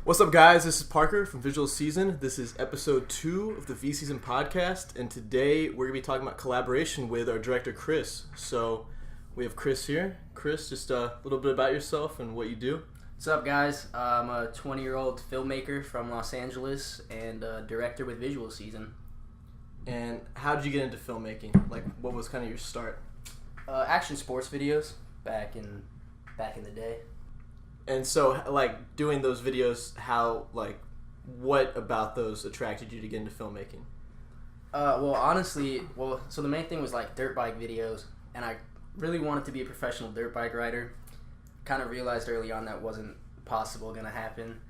What's up, guys? This is Parker from VSZN. This is episode 2 of the VSZN podcast, and today we're going to be talking about collaboration with our director, Chris. So we have Chris here. Chris, just a little bit about yourself and what you do. What's up, guys? I'm a 20-year-old filmmaker from Los Angeles and director with VSZN. And how did you get into filmmaking? Like, what was kind of your start? Action sports videos back in the day. And so, like, doing those videos, what about those attracted you to get into filmmaking? So the main thing was, like, dirt bike videos, and I really wanted to be a professional dirt bike rider. Kind of realized early on that wasn't possible going to happen.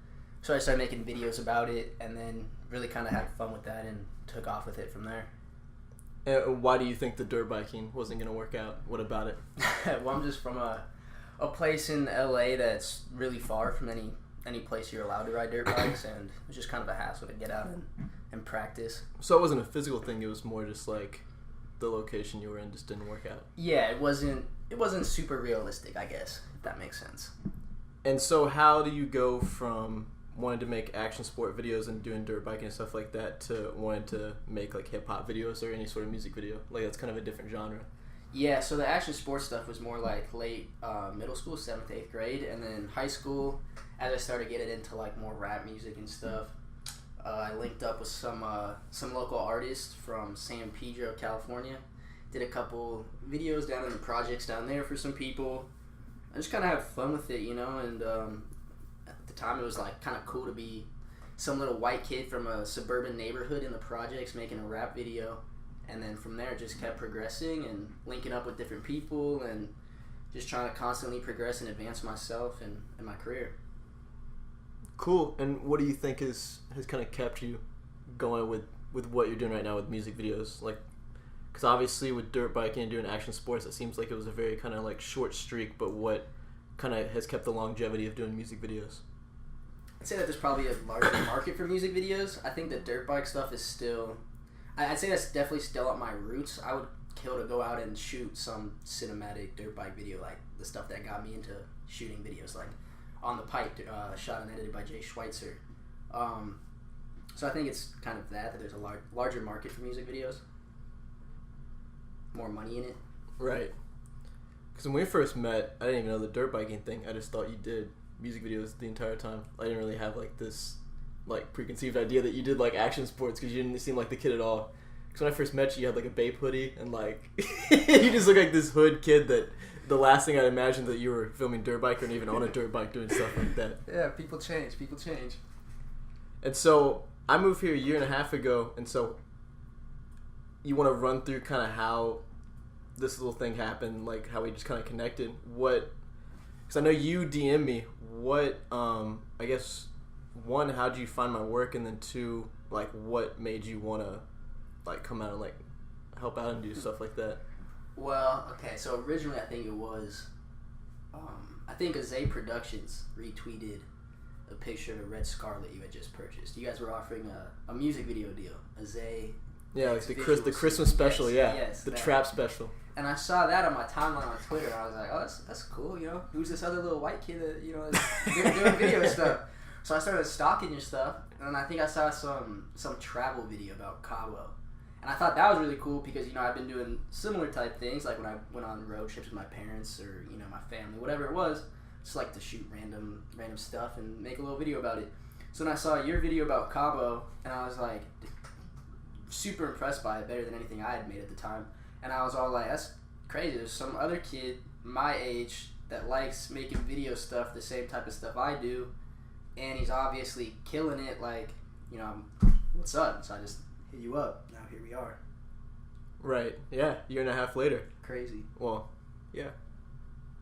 So I started making videos about it, and then really kind of had fun with that and took off with it from there. And why do you think the dirt biking wasn't going to work out? What about it? Well, I'm just from a place in LA that's really far from any place you're allowed to ride dirt bikes, and it was just kind of a hassle to get out and practice. So it wasn't a physical thing, it was more just like the location you were in just didn't work out. Yeah, it wasn't super realistic, I guess, if that makes sense. And so how do you go from wanting to make action sport videos and doing dirt biking and stuff like that to wanting to make like hip hop videos or any sort of music video? Like, that's kind of a different genre. Yeah, so the action sports stuff was more like late middle school, 7th, 8th grade, and then high school, as I started getting into like more rap music and stuff, I linked up with some local artists from San Pedro, California. Did a couple videos down in the projects down there for some people. I just kind of had fun with it, and at the time it was like kind of cool to be some little white kid from a suburban neighborhood in the projects making a rap video. And then from there, it just kept progressing and linking up with different people and just trying to constantly progress and advance myself and my career. Cool. And what do you think has kind of kept you going with what you're doing right now with music videos? Like, because obviously with dirt biking and doing action sports, it seems like it was a very kind of like short streak, but what kind of has kept the longevity of doing music videos? I'd say that there's probably a larger market for music videos. I think the dirt bike stuff is still... I'd say that's definitely still at my roots. I would kill to go out and shoot some cinematic dirt bike video, like the stuff that got me into shooting videos, like On the Pipe, shot and edited by Jay Schweitzer. So I think it's kind of that there's a larger market for music videos. More money in it. Right. Because when we first met, I didn't even know the dirt biking thing. I just thought you did music videos the entire time. I didn't really have like this preconceived idea that you did like action sports, because you didn't seem like the kid at all. Because when I first met you, you had like a Bape hoodie and like you just look like this hood kid that the last thing I'd imagined that you were filming dirt bike or even on a dirt bike doing stuff like that. Yeah, people change. And so I moved here a year and a half ago, and so you want to run through kind of how this little thing happened, like how we just kind of connected. Because I know you DM me. What I guess, one, how did you find my work, and then two, like what made you want to like come out and like help out and do stuff like that? Well, okay, so originally I think it was I think Azay Productions retweeted a picture of a red Scarlet you had just purchased. You guys were offering a music video deal. Azay, yeah, like the Christmas special. Yes, the that. Trap special. And I saw that on my timeline on Twitter, and I was like, oh, that's cool, Who's this other little white kid that, is doing video stuff? So I started stalking your stuff, and I think I saw some travel video about Cabo. And I thought that was really cool because, I've been doing similar type things, like when I went on road trips with my parents or, my family, whatever it was, just like to shoot random stuff and make a little video about it. So then I saw your video about Cabo, and I was like super impressed by it, better than anything I had made at the time. And I was all like, that's crazy. There's some other kid my age that likes making video stuff, the same type of stuff I do, and he's obviously killing it, like, what's up? So I just hit you up. Now here we are. Right. Yeah. Year and a half later. Crazy. Well, yeah.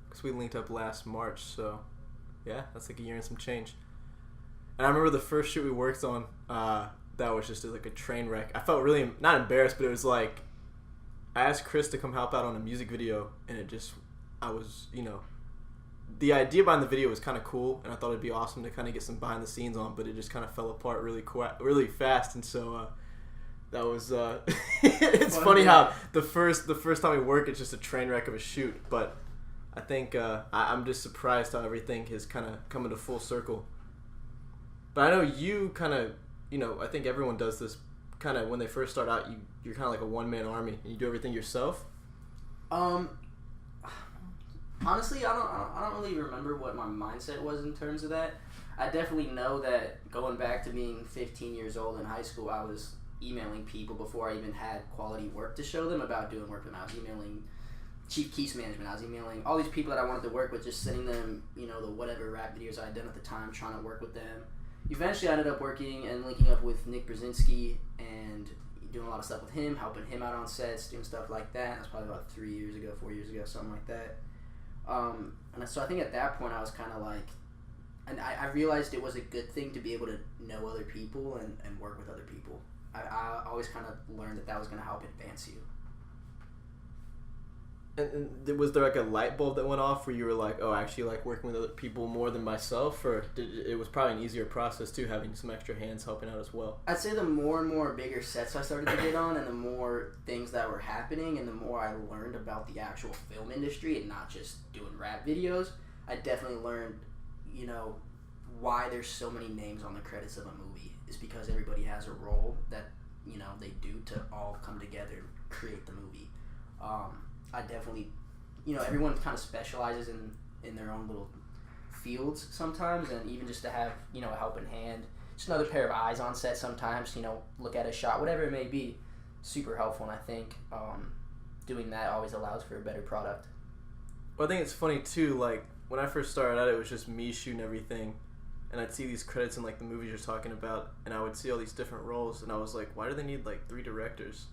Because we linked up last March, so yeah, that's like a year and some change. And I remember the first shoot we worked on, that was just like a train wreck. I felt really, not embarrassed, but it was like, I asked Chris to come help out on a music video, and the idea behind the video was kind of cool, and I thought it'd be awesome to kind of get some behind the scenes on, but it just kind of fell apart really fast, and so that was it's funny how the first time we work, it's just a train wreck of a shoot, but I think I'm just surprised how everything has kind of come into full circle. But I know you kind of, I think everyone does this kind of when they first start out. You're kind of like a one-man army, and you do everything yourself. Honestly, I don't really remember what my mindset was in terms of that. I definitely know that going back to being 15 years old in high school, I was emailing people before I even had quality work to show them about doing work. And I was emailing Chief Keys Management. I was emailing all these people that I wanted to work with, just sending them, the whatever rap videos I had done at the time, trying to work with them. Eventually, I ended up working and linking up with Nick Brzezinski and doing a lot of stuff with him, helping him out on sets, doing stuff like that. That's probably about 4 years ago, something like that. And so I think at that point I was kind of like, and I realized it was a good thing to be able to know other people and work with other people. I always kind of learned that was going to help advance you. And was there like a light bulb that went off where you were like, oh, I actually like working with other people more than myself? Or it was probably an easier process too, having some extra hands helping out as well? I'd say the more and more bigger sets I started to get on, and the more things that were happening, and the more I learned about the actual film industry and not just doing rap videos, I definitely learned, why there's so many names on the credits of a movie. Is because everybody has a role that, they do to all come together and create the movie. I definitely, everyone kind of specializes in their own little fields sometimes, and even just to have, a helping hand, just another pair of eyes on set sometimes, look at a shot, whatever it may be, super helpful. And I think doing that always allows for a better product. Well, I think it's funny too, like when I first started out, it was just me shooting everything, and I'd see these credits in like the movies you're talking about, and I would see all these different roles, and I was like, why do they need like 3 directors?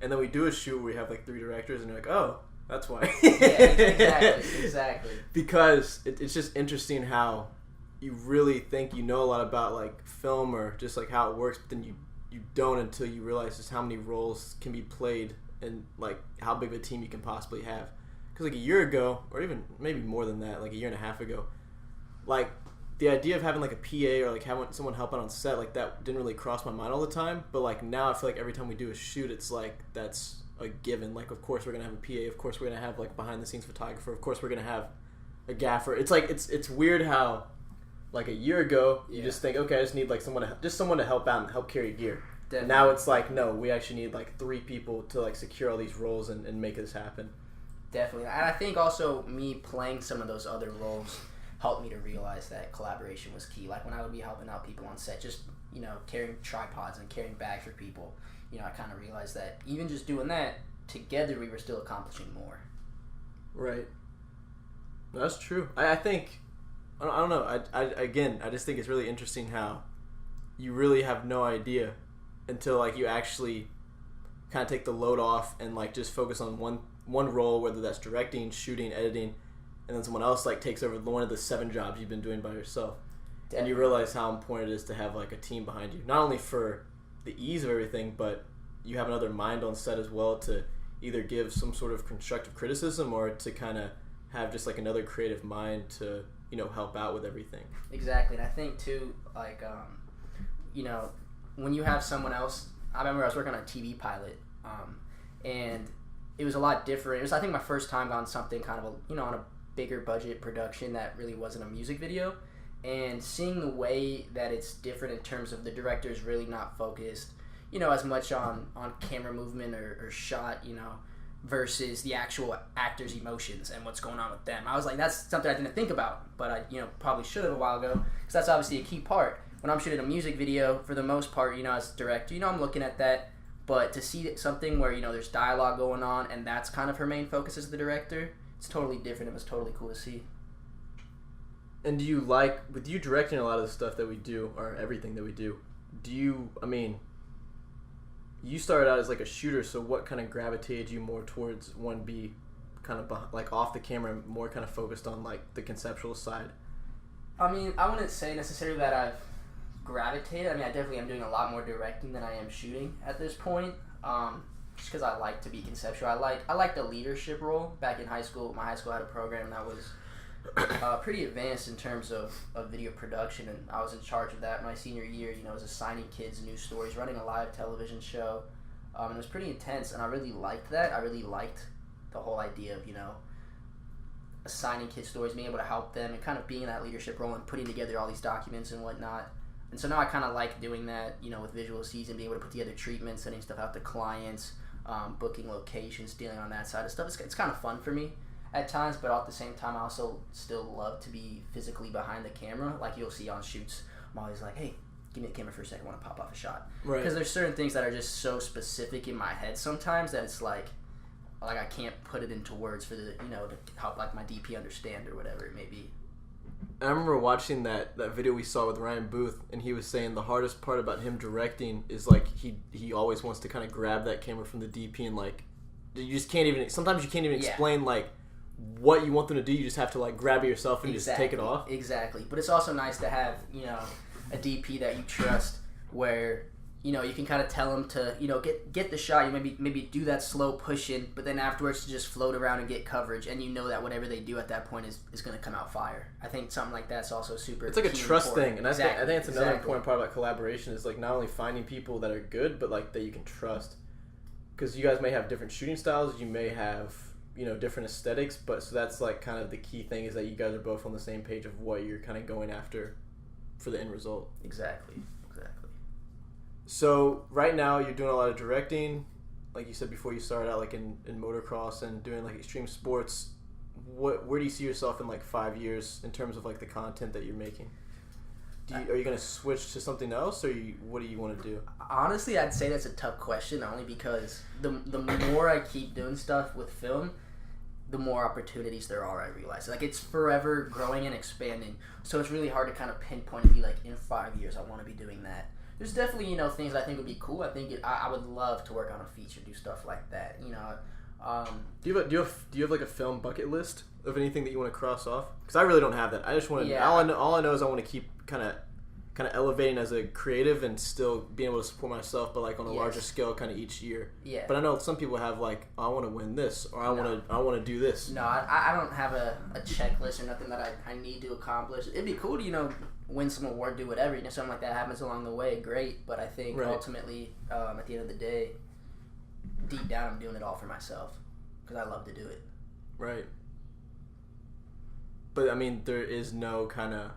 And then we do a shoot where we have like 3 directors, and you're like, oh, that's why. Yeah, exactly. Because it's just interesting how you really think you know a lot about like film or just like how it works, but then you don't until you realize just how many roles can be played and like how big of a team you can possibly have. Because like a year ago, or even maybe more than that, like a year and a half ago, like the idea of having like a PA or like having someone help out on set, like that didn't really cross my mind all the time. But like now I feel like every time we do a shoot, it's like that's a given. Like of course we're gonna have a PA, of course we're gonna have like behind the scenes photographer, of course we're gonna have a gaffer. It's like it's weird how like a year ago you just think, okay, I just need like someone to help out and help carry gear. Definitely. Now it's like, no, we actually need like 3 people to like secure all these roles and make this happen. Definitely. And I think also me playing some of those other roles helped me to realize that collaboration was key. Like when I would be helping out people on set, just, carrying tripods and carrying bags for people, I kind of realized that even just doing that, together we were still accomplishing more. Right. That's true. I think, I don't know, I just think it's really interesting how you really have no idea until like you actually kind of take the load off and like just focus on one role, whether that's directing, shooting, editing, and then someone else like takes over one of the 7 jobs you've been doing by yourself. Definitely. And you realize how important it is to have like a team behind you, not only for the ease of everything, but you have another mind on set as well to either give some sort of constructive criticism or to kind of have just like another creative mind to help out with everything. Exactly. And I think too, like when you have someone else, I remember I was working on a TV pilot, and it was a lot different. It was, I think, my first time on something kind of on a bigger budget production that really wasn't a music video, and seeing the way that it's different in terms of the director is really not focused as much on camera movement or shot versus the actual actors' emotions and what's going on with them. I was like, that's something I didn't think about, but I probably should have a while ago, because that's obviously a key part when I'm shooting a music video. For the most part, as a director, I'm looking at that. But to see something where, there's dialogue going on and that's kind of her main focus as the director, it's totally different. It was totally cool to see. And do you like, with you directing a lot of the stuff that we do, or everything that we do, you started out as like a shooter, so what kind of gravitated you more towards 1B, kind of like off the camera, more kind of focused on like the conceptual side? I wouldn't say necessarily that I've gravitated. I definitely am doing a lot more directing than I am shooting at this point, just because I like to be conceptual. I like the leadership role. Back in high school, my high school had a program that was pretty advanced in terms of video production, and I was in charge of that my senior year. Was assigning kids news stories, running a live television show, and it was pretty intense, and I really liked that. I really liked the whole idea of assigning kids stories, being able to help them, and kind of being in that leadership role and putting together all these documents and whatnot. And so now I kind of like doing that, you know, with visual season, being able to put together treatments, sending stuff out to clients, booking locations, dealing on that side of stuff. It's kind of fun for me at times, but at the same time, I also still love to be physically behind the camera. Like you'll see on shoots, I'm always like, hey, give me the camera for a second, I want to pop off a shot. Right. Because there's certain things that are just so specific in my head sometimes that it's like I can't put it into words for the, you know, to help like my DP understand or whatever it may be. I remember watching that video we saw with Ryan Booth, and he was saying the hardest part about him directing is like he always wants to kind of grab that camera from the DP and like you just can't even, sometimes you can't even explain like what you want them to do. You just have to like grab it yourself and just take it off. Exactly. But it's also nice to have, you know, a DP that you trust where, you know, you can kind of tell them to, you know, get the shot. You maybe do that slow push in, but then afterwards to just float around and get coverage, and you know that whatever they do at that point is going to come out fire. I think something like that's also super. It's like a trust important. thing, and I think it's another important part about collaboration is like not only finding people that are good, but like that you can trust, because you guys may have different shooting styles, you may have, you know, different aesthetics, but so that's like kind of the key thing is that you guys are both on the same page of what you're kind of going after for the end result. Exactly. So right now you're doing a lot of directing, like you said before you started out like in motocross and doing like extreme sports. Where do you see yourself in like 5 years in terms of like the content that you're making? Are you going to switch to something else, or what do you want to do? Honestly, I'd say that's a tough question, only because the more I keep doing stuff with film, the more opportunities there are, I realize. Like, it's forever growing and expanding, so it's really hard to kind of pinpoint and be like, in 5 years I want to be doing that. There's definitely, you know, things I think would be cool. I think I would love to work on a feature, do stuff like that. You know, do you have like a film bucket list of anything that you want to cross off? Because I really don't have that. I just want to. Yeah. All I know is I want to keep kind of elevating as a creative and still being able to support myself, but like on a larger scale, kind of each year. Yeah. But I know some people have like, oh, I want to win this, or I want to do this. No, I don't have a checklist or nothing that I need to accomplish. It'd be cool to, you know, win some award, do whatever, you know, something like that happens along the way, great. But I think ultimately, at the end of the day, deep down, I'm doing it all for myself because I love to do it. Right. But I mean, there is no kind of.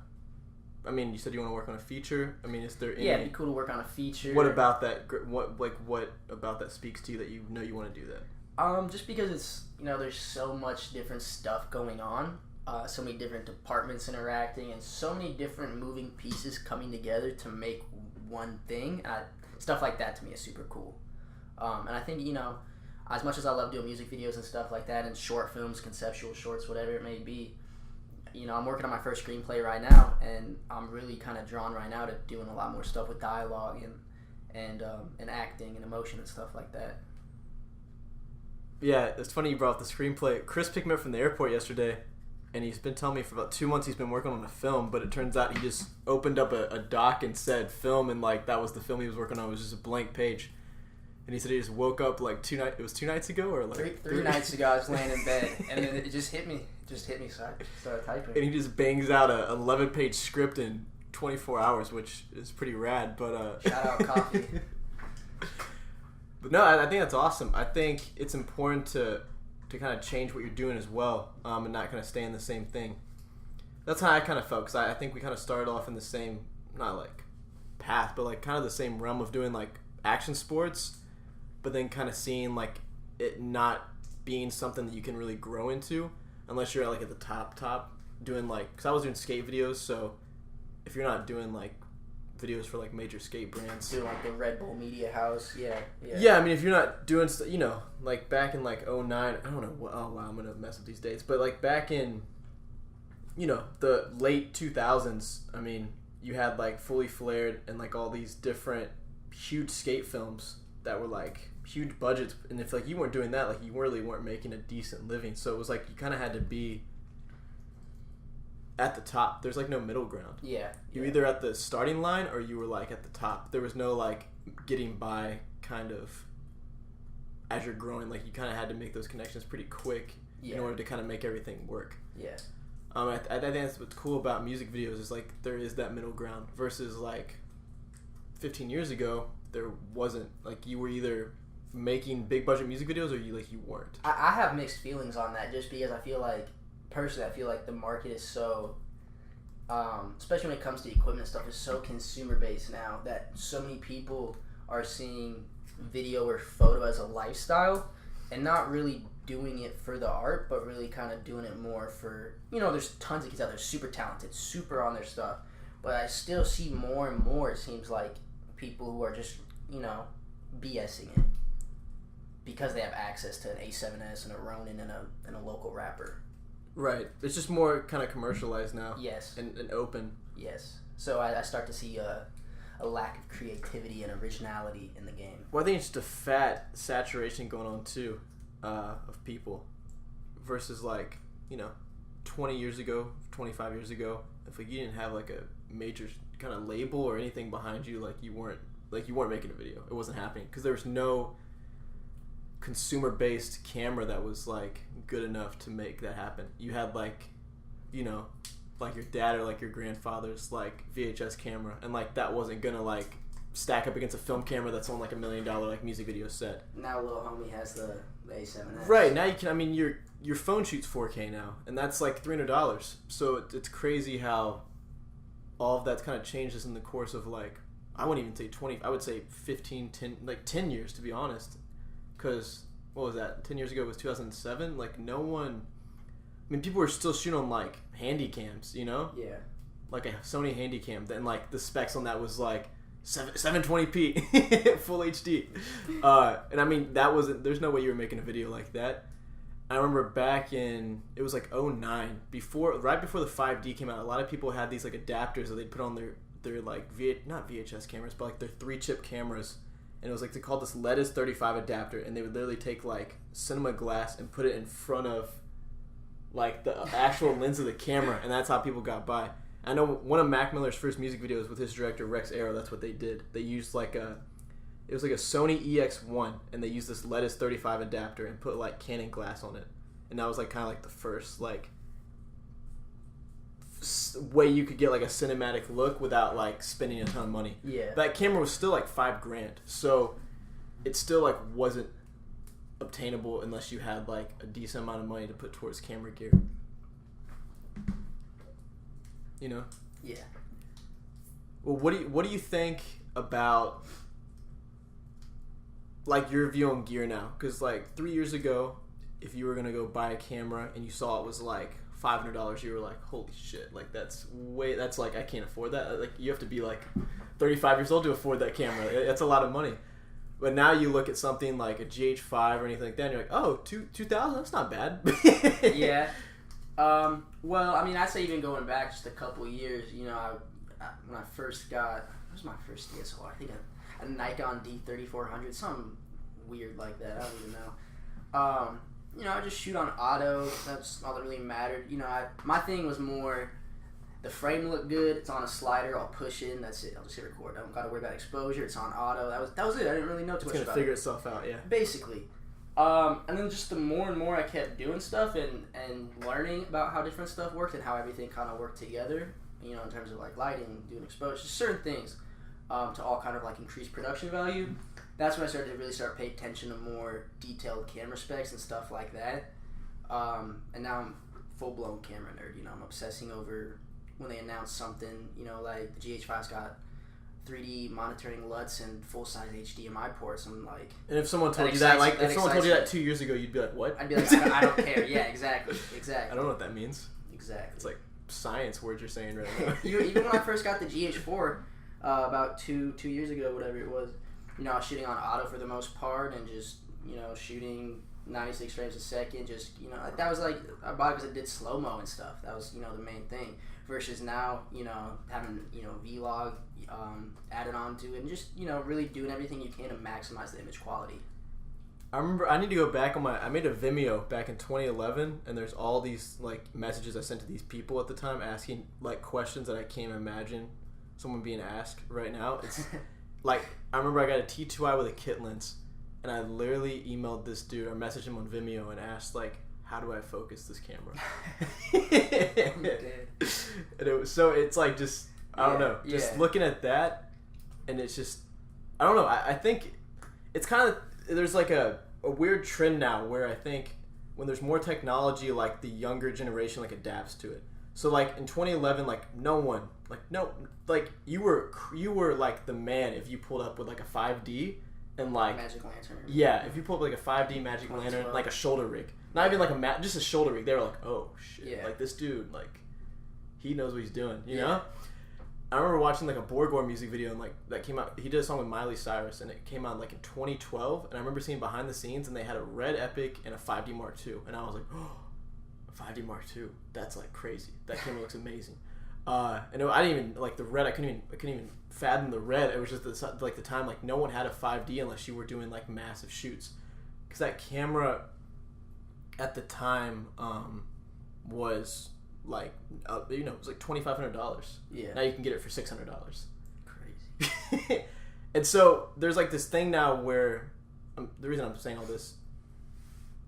I mean, you said you want to work on a feature. I mean, is there any? Yeah, it'd be cool to work on a feature. What about that? What about that speaks to you that you know you want to do that? Just because it's, you know, there's so much different stuff going on. So many different departments interacting, and so many different moving pieces coming together to make one thing. Stuff like that to me is super cool. And I think, you know, as much as I love doing music videos and stuff like that, and short films, conceptual shorts, whatever it may be, you know, I'm working on my first screenplay right now, and I'm really kind of drawn right now to doing a lot more stuff with dialogue and acting and emotion and stuff like that. Yeah, it's funny you brought up the screenplay. Chris picked me up from the airport yesterday, and he's been telling me for about 2 months he's been working on a film, but it turns out he just opened up a doc and said film, and like that was the film he was working on. It was just a blank page. And he said he just woke up like 2 nights ago, or like three nights ago. I was laying in bed, and then it just hit me. So I started typing. And he just bangs out a 11-page script in 24 hours, which is pretty rad. But shout out coffee. But no, I think that's awesome. I think it's important to kind of change what you're doing as well, and not kind of stay in the same thing. That's how I kind of felt, because I think we kind of started off in the same, not like path, but like kind of the same realm of doing like action sports, but then kind of seeing like it not being something that you can really grow into unless you're like at the top doing like, because I was doing skate videos, so if you're not doing like videos for like major skate brands, doing like the Red Bull Media House, yeah. I mean, if you're not doing, you know, like back in like 09, I don't know what, oh wow, I'm gonna mess up these dates, but like back in, you know, the late 2000s, I mean, you had like Fully Flared and like all these different huge skate films that were like huge budgets, and if like you weren't doing that, like you really weren't making a decent living. So it was like you kind of had to be at the top. There's like no middle ground. You're either at the starting line or you were like at the top. There was no like getting by kind of as you're growing. Like you kind of had to make those connections pretty quick in order to kind of make everything work. I think that's what's cool about music videos is like there is that middle ground versus like 15 years ago there wasn't. Like you were either making big budget music videos or you weren't. I have mixed feelings on that, just because I feel like personally I feel like the market is so especially when it comes to equipment and stuff, is so consumer based now that so many people are seeing video or photo as a lifestyle and not really doing it for the art, but really kind of doing it more for, there's tons of kids out there super talented, super on their stuff, but I still see more and more, it seems like, people who are just, BSing it because they have access to an A7S and a Ronin and a local rapper. Right. It's just more kind of commercialized now. Yes. And open. Yes. So I start to see a lack of creativity and originality in the game. Well, I think it's just a fat saturation going on too, of people, versus 20 years ago, 25 years ago, if you didn't have a major kind of label or anything behind you, you weren't making a video. It wasn't happening because there was no consumer-based camera that was good enough to make that happen. You had your dad or your grandfather's VHS camera, and that wasn't gonna stack up against a film camera that's on $1 million music video set. Now little homie has the A7S. Right, now you can, your phone shoots 4K now, and that's $300. So it's crazy how all of that's kind of changes in the course of I wouldn't even say 20, I would say 15, 10 years, to be honest. Because, what was that? 10 years ago was 2007. No one... people were still shooting on, handy cams, Yeah. A Sony handy cam. Then, the specs on that was, 720p. Full HD. And, that wasn't... There's no way you were making a video like that. I remember back in... It was, 09. Right before the 5D came out, a lot of people had these, adapters that they'd put on their not VHS cameras, but, their 3-chip cameras. And it was they called this Ledis 35 adapter, and they would literally take cinema glass and put it in front of the actual lens of the camera, and that's how people got by. I know one of Mac Miller's first music videos with his director Rex Arrow. That's what they did. They used it was a Sony EX1, and they used this Ledis 35 adapter and put Canon glass on it, and that was kind of the first way you could get a cinematic look without spending a ton of money. Yeah. That camera was still $5,000, so it still wasn't obtainable unless you had a decent amount of money to put towards camera gear. Yeah. Well, what do you think about your view on gear now? Because 3 years ago, if you were gonna go buy a camera and you saw it was $500, you were holy shit, that's I can't afford that. You have to be 35 years old to afford that camera. That's a lot of money. But now you look at something like a GH5 or anything like that, and you're oh, 2000, that's not bad. Yeah. Well, I'd say even going back just a couple of years, when I first got, what was my first DSLR? I think a Nikon D3400, something weird like that. I don't even know. I just shoot on auto. That's all that really mattered. My thing was more the frame looked good. It's on a slider. I'll push in. That's it. I'll just hit record. I don't got to worry about exposure. It's on auto. That was it. I didn't really know too much about it. It's gonna figure itself out. Yeah. Basically. And then just the more and more I kept doing stuff and learning about how different stuff worked and how everything kind of worked together. In terms of lighting, doing exposure, just certain things, to all kind of increase production value. That's when I started to really pay attention to more detailed camera specs and stuff like that. And now I'm full-blown camera nerd. I'm obsessing over when they announce something, the GH5's got 3D monitoring LUTs and full-size HDMI ports. I'm and if someone told you that, if someone told you that 2 years ago, you'd be like, what? I'd be like, I don't care. Yeah, exactly. I don't know what that means. Exactly. It's science words you're saying right now. Even when I first got the GH4, about two years ago, whatever it was, I was shooting on auto for the most part and just, shooting 96 frames a second. Just, that was I bought it because it did slow-mo and stuff. That was, the main thing. Versus now, having, Vlog added on to it and just, really doing everything you can to maximize the image quality. I remember I need to go back on I made a Vimeo back in 2011, and there's all these messages I sent to these people at the time asking questions that I can't imagine someone being asked right now. It's I remember I got a T2i with a kit lens, and I literally emailed this dude or messaged him on Vimeo and asked how do I focus this camera? And it was just I don't know, just looking at that, and it's just I don't know. I think it's kind of there's a weird trend now where I think when there's more technology, the younger generation adapts to it. So like in 2011, like no one, like you were like the man if you pulled up with like a 5D and like Magic Lantern. Yeah, if you pulled up like a 5D Magic Lantern, like a shoulder rig, not even like just a shoulder rig. They were like, oh shit, Yeah. like this dude, like he knows what he's doing, you know. I remember watching like a Borgore music video and like that came out. He did a song with Miley Cyrus and it came out like in 2012. And I remember seeing behind the scenes and they had a red Epic and a 5D Mark II, and I was like, oh. 5D Mark II. That's like crazy. That camera looks amazing. I didn't even like the red. I couldn't even fathom the red. It was just the time like no one had a 5D unless you were doing like massive shoots, because that camera at the time was like it was like $2,500. Yeah. Now you can get it for $600. Crazy. And so there's like this thing now where the reason I'm saying all this.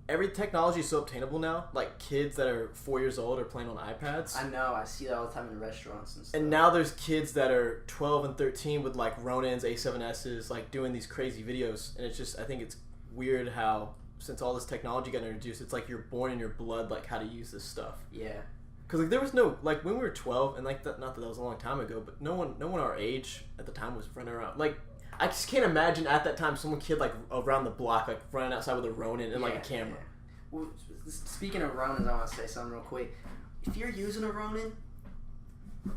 Every technology is so obtainable now. Like kids that are 4 years old are playing on iPads. I know. I see that all the time in restaurants and stuff. And now there's kids that are 12 and 13 with like Ronins, A7Ss, like doing these crazy videos. And it's just, I think it's weird how since all this technology got introduced, it's like you're born in your blood, like how to use this stuff. Yeah. Because like there was no, like when we were 12, and like that, not that that was a long time ago, but no one our age at the time was running around. Like I just can't imagine at that time some kid like around the block like running outside with a Ronin and like a camera. Yeah. Well, speaking of Ronins, I want to say something real quick. If you're using a Ronin,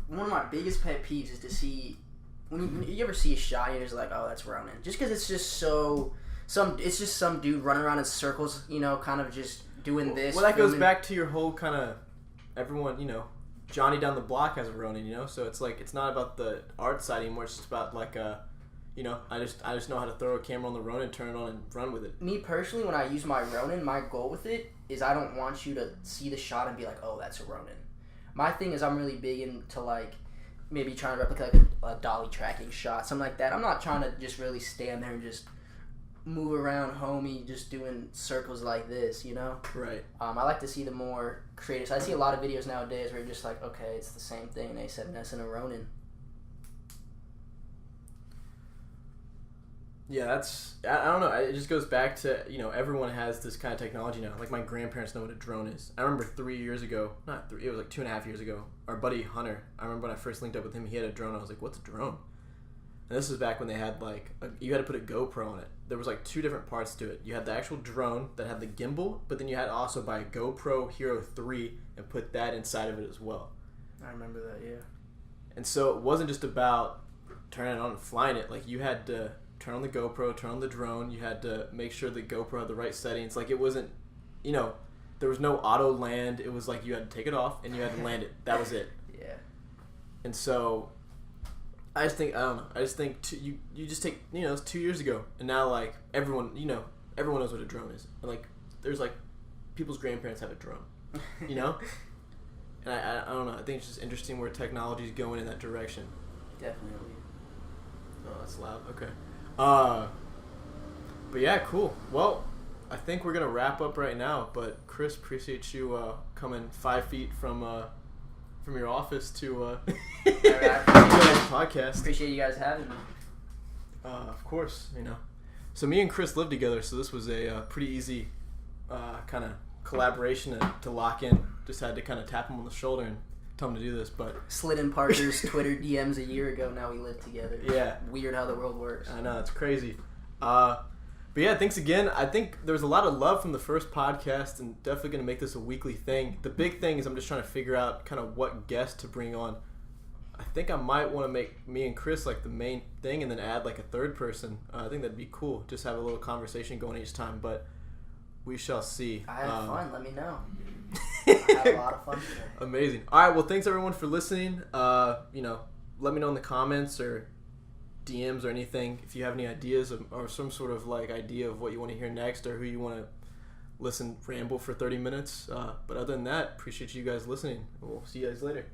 one of my biggest pet peeves is to see when you ever see a shot and you're just like, oh, that's Ronin, just because it's just it's just some dude running around in circles, kind of just doing this. Well, that goes back to your whole kind of everyone, Johnny down the block has a Ronin, so it's like it's not about the art side anymore. It's just about like I just know how to throw a camera on the Ronin, turn it on, and run with it. Me personally, when I use my Ronin, my goal with it is I don't want you to see the shot and be like, oh, that's a Ronin. My thing is I'm really big into like maybe trying to replicate like a dolly tracking shot, something like that. I'm not trying to just really stand there and just move around homie just doing circles like this, Right. I like to see the more creative. So I see a lot of videos nowadays where you're just like, okay, it's the same thing, an A7S and a Ronin. Yeah, I don't know. It just goes back to, everyone has this kind of technology now. Like my grandparents know what a drone is. I remember 3 years ago, it was like 2.5 years ago, our buddy Hunter, I remember when I first linked up with him, he had a drone. I was like, what's a drone? And this was back when they had you had to put a GoPro on it. There was like two different parts to it. You had the actual drone that had the gimbal, but then you had to also buy a GoPro Hero 3 and put that inside of it as well. I remember that, yeah. And so it wasn't just about turning it on and flying it. Like you had to turn on the GoPro, turn on the drone. You had to make sure the GoPro had the right settings. Like it wasn't, there was no auto land. It was like you had to take it off and you had to land it. That was it. Yeah. And so I just think, I don't know. I just think you just take, it's 2 years ago. And now like everyone knows what a drone is. And like there's like people's grandparents have a drone, And I don't know. I think it's just interesting where technology is going in that direction. Definitely. Oh, that's loud. Okay. But yeah, cool. Well, I think we're gonna wrap up right now. But Chris, appreciate you coming 5 feet from your office to podcast. Appreciate you guys having me. Of course, So me and Chris live together, so this was a pretty easy kind of collaboration to lock in. Just had to kind of tap him on the shoulder and tell him to do this, but slid in Parker's Twitter DMs a year ago. Now we live together. Yeah, weird how the world works. I know, it's crazy. But yeah, thanks again. I think there was a lot of love from the first podcast, and definitely going to make this a weekly thing. The big thing is I'm just trying to figure out kind of what guest to bring on. I think I might want to make me and Chris like the main thing, and then add like a third person. I think that'd be cool. Just have a little conversation going each time, but we shall see. I had fun. Let me know. I had a lot of fun today. Amazing. All right. Well, thanks everyone for listening. Let me know in the comments or DMs or anything if you have any ideas or some sort of like idea of what you want to hear next or who you want to ramble for 30 minutes. But other than that, appreciate you guys listening. We'll see you guys later.